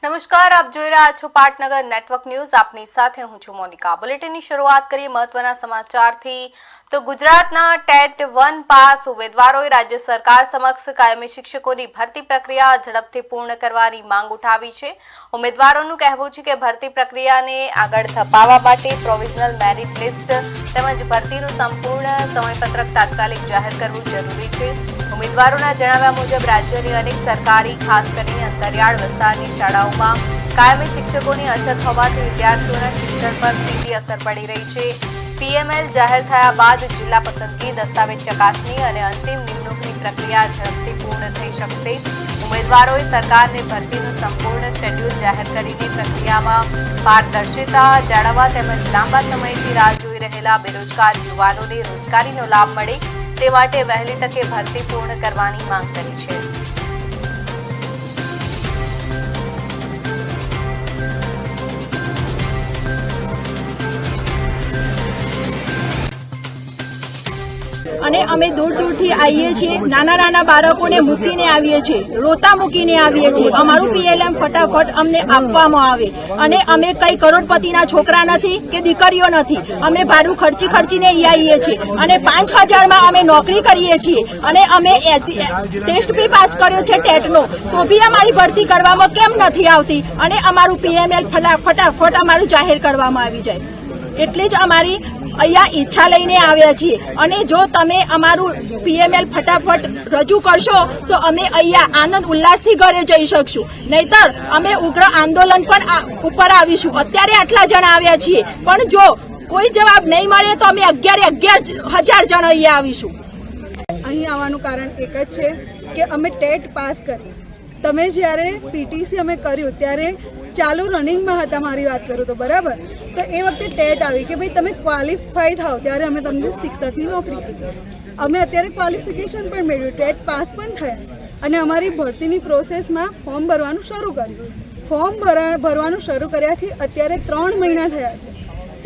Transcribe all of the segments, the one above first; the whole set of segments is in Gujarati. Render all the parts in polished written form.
નમસ્કાર, આપ જોઈ રહ્યા છો પાટનગર નેટવર્ક ન્યૂઝ। આપની સાથે હું છું મોનિકા। બુલેટિનની શરૂઆત કરીએ મહત્વના સમાચારથી। તો ગુજરાતના ટેટ 1 પાસ ઉમેદવારોએ રાજ્ય સરકાર સમક્ષ કાયમી શિક્ષકોની ભરતી પ્રક્રિયા ઝડપથી પૂર્ણ કરવાની માંગ ઉઠાવી છે। ઉમેદવારોનું કહેવું છે કે ભરતી પ્રક્રિયાને આગળ ધપાવવા માટે પ્રોવિઝનલ મેરિટ લિસ્ટ તેમજ ભરતીનું સંપૂર્ણ સમયપત્રક તાત્કાલિક જાહેર કરવું જરૂરી છે। ઉમેદવારોના જણાવ્યા મુજબ રાજ્યની અનેક સરકારી ખાસ કરીને અંતરિયાળ વિસ્તારની શાળાઓમાં કાયમી શિક્ષકોની અછત હોવાથી વિદ્યાર્થીઓના શિક્ષણ પર સીધી અસર પડી રહી છે। પીએમએલ જાહેર થયા બાદ જિલ્લા પસંદગી, દસ્તાવેજ ચકાસણી અને અંતિમ નિમણૂકની પ્રક્રિયા ઝડપથી પૂર્ણ થઈ શકશે। ઉમેદવારોએ સરકારને ભરતીનું સંપૂર્ણ શેડ્યુલ જાહેર કરીને પ્રક્રિયામાં પારદર્શિતા જાળવવા તેમજ લાંબા સમયથી રાહ જોઈ રહેલા બેરોજગાર યુવાનોને રોજગારીનો લાભ મળે તે માટે વહેલી તકે ભરતી પૂર્ણ કરવાની માંગ કરી છે। અને અમે દૂર દૂરથી આવીએ છીએ, નાના બાળકોને મૂકીને આવીએ છીએ, રોતા મૂકીને આવીએ છીએ। અમારું પીએલએમ ફટાફટ અમને આપવામાં આવે। અને અમે કઈ કરોડપતિના છોકરા નથી કે દીકરીઓ નથી, અમે ભાડું ખર્ચીને આવીએ છીએ અને 5,000માં અમે નોકરી કરીએ છીએ અને અમે ટેસ્ટ બી પાસ કર્યો છે ટેટનો, તો બી અમારી ભરતી કરવામાં કેમ નથી આવતી અને અમારું પીએમએલ ફટાફટ અમારું જાહેર કરવામાં આવી જાય। એટલે જ અમારી અહીંયા ઈચ્છા લઈને આવ્યા છીએ અને જો તમે અમારું પીએમએલ ફટાફટ રજૂ કરશો તો અમે અહીંયા આનંદ ઉલ્લાસથી ઘરે જઈ શકશું, નહીતર અમે ઉગ્ર આંદોલન પણ ઉપર આવીશું। અત્યારે આટલા જણ આવ્યા છીએ, પણ જો કોઈ જવાબ નહીં મળે તો અમે 11,000 જણ અહીંયા આવીશું। અહીં આવવાનું કારણ એક જ છે કે અમે ટેટ પાસ કરી। તમે જ્યારે પીટીસી અમે કર્યું ત્યારે ચાલુ રનિંગમાં હતા, મારી વાત કરું તો બરાબર, તો એ વખતે ટેટ આવી કે ભાઈ તમે ક્વોલિફાઈ થાવ ત્યારે અમે તમને શિક્ષકની નોકરી આપી। અમે અત્યારે ક્વોલિફિકેશન પણ મેળવ્યું, ટેટ પાસ પણ થયા અને અમારી ભરતીની પ્રોસેસમાં ફોર્મ ભરવાનું શરૂ કર્યું। ફોર્મ ભરવાનું શરૂ કર્યાથી અત્યારે 3 મહિના થયા છે,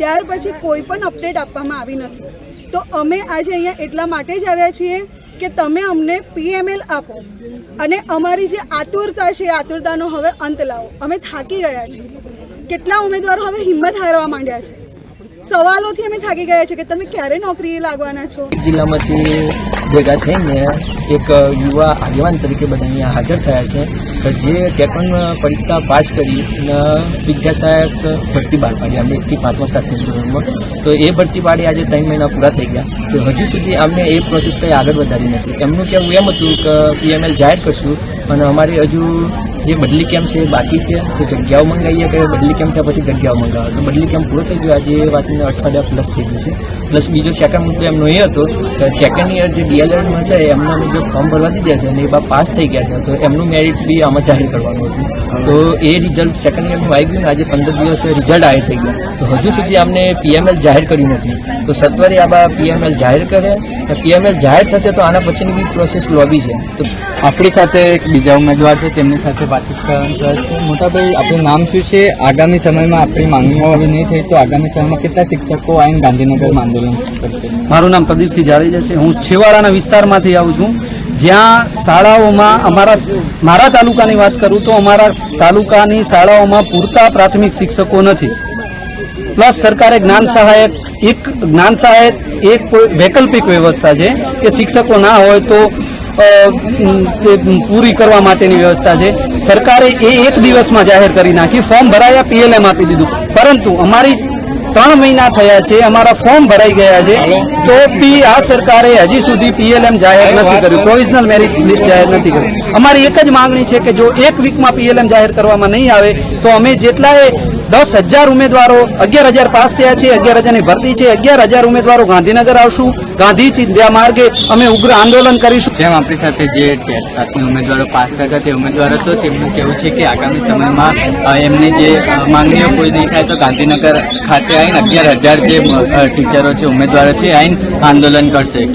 ત્યાર પછી કોઈ પણ અપડેટ આપવામાં આવી નથી। તો અમે આજે અહીંયા એટલા માટે જ આવ્યા છીએ કે તમે અમને પીએમએલ આપો અને અમારી જે આતુરતા છે એ આતુરતાનો હવે અંત લાવો। અમે થાકી ગયા છીએ। કેટલા ઉમેદવારો હવે હિંમત હારવા માંડ્યા છે, સવાલોથી અમે થાકી ગયા છે કે તમે ક્યારે નોકરીએ લાગવાના છો। જિલ્લામાંથી ભેગા થઈને એક યુવા આગેવાન તરીકે બધા અહીંયા હાજર થયા છે જે ટેટ પરીક્ષા પાસ કરી વિદ્યા સહાયક ભરતી બહાર પાડી અમને 1 થી 5મા પ્રાથમિક ધોરણમાં। તો એ ભરતી પાડી આજે 3 મહિના પૂરા થઈ ગયા, તો હજુ સુધી અમને એ પ્રોસેસ કંઈ આગળ વધારી નથી। એમનું કહેવું એમ હતું કે પીએમએલ જાહેર કરશું અને અમારી હજુ જે બદલી કેમ્પ છે એ બાકી છે, તો જગ્યાઓ મંગાવીએ કે બદલી કેમ્પ થયા પછી જગ્યાઓ મંગાવો, તો બદલી કેમ્પ પૂરો થઈ ગયો આજે એ વાતને અઠવાડિયા પ્લસ થઈ ગયું છે। પ્લસ બીજો સેકન્ડ મુદ્દો એમનો એ હતો કે સેકન્ડ યર જે ડીએલએડમાં છે એમના જો ફોર્મ ભરવા દીધા છે અને એ પાસ થઈ ગયા છે, તો એમનું મેરિટ બી આમાં જાહેર કરવાનું હતું। તો એ રિઝલ્ટ સેકન્ડ યરનું આવી ગયું ને આજે 15 દિવસે રિઝલ્ટ આવી થઈ ગયા, તો હજુ સુધી અમને પીએમએલ જાહેર કર્યું નથી। તો સત્વરે આ પીએમએલ જાહેર કરે, તો પીએમએલ જાહેર થશે તો આના પછીની બી પ્રોસેસ લોબી છે। તો આપણી સાથે એક બીજા ઉમેદવાર છે, તેમની સાથે વાતચીત કરવાનું છે। મોટાભાઈ, આપણું નામ શું છે? આગામી સમયમાં આપણી માંગણીઓ હવે નહીં થઈ તો આગામી સમયમાં કેટલા શિક્ષકો આવીને ગાંધીનગરમાં આંદોલન કરશે? મારું નામ પ્રદીપસિંહ જાડેજા છે। હું છેવાડાના વિસ્તારમાંથી આવું છું, જ્યાં શાળાઓમાં મારા તાલુકાની વાત કરું તો અમારા તાલુકાની શાળાઓમાં પૂરતા પ્રાથમિક શિક્ષકો નથી। પ્લસ સરકારે જ્ઞાન સહાયક એક વૈકલ્પિક વ્યવસ્થા છે કે શિક્ષકો ના હોય તો તે પૂરી કરવા માટેની વ્યવસ્થા છે। સરકારે એ 1 દિવસમાં જાહેર કરી નાખી, ફોર્મ ભરાયા, પીએલએમ આપી દીધું, પરંતુ અમારી 3 મહિના થયા છે, અમારા ફોર્મ ભરાઈ ગયા છે, તો બી આ સરકારે હજી સુધી પીએલએમ જાહેર નથી કર્યું, પ્રોવિઝનલ મેરિટ લિસ્ટ જાહેર નથી કર્યું। અમારી એક જ માંગણી છે કે જો 1 વીકમાં પીએલએમ જાહેર કરવામાં નહીં આવે તો અમે જેટલાએ 10,000 ઉમેદવારો 11,000 પાસ થયા છે, 11,000ની ભરતી છે, 11,000 ઉમેદવારો ગાંધીનગર આવશું, ગાંધી ચિંધ્યા માર્ગે અમે ઉગ્ર આંદોલન કરીશું। જેમ આપણી સાથે જે ટેટ ઉમેદવારો પાસ થયા તે ઉમેદવારો હતો, તેમનું કહેવું છે કે આગામી સમયમાં એમની જે માંગણીઓ પૂરી નહીં થાય તો ગાંધીનગર ખાતે આવીને 11,000 જે ટીચરો છે, ઉમેદવારો છે, આવીને આંદોલન કરશે।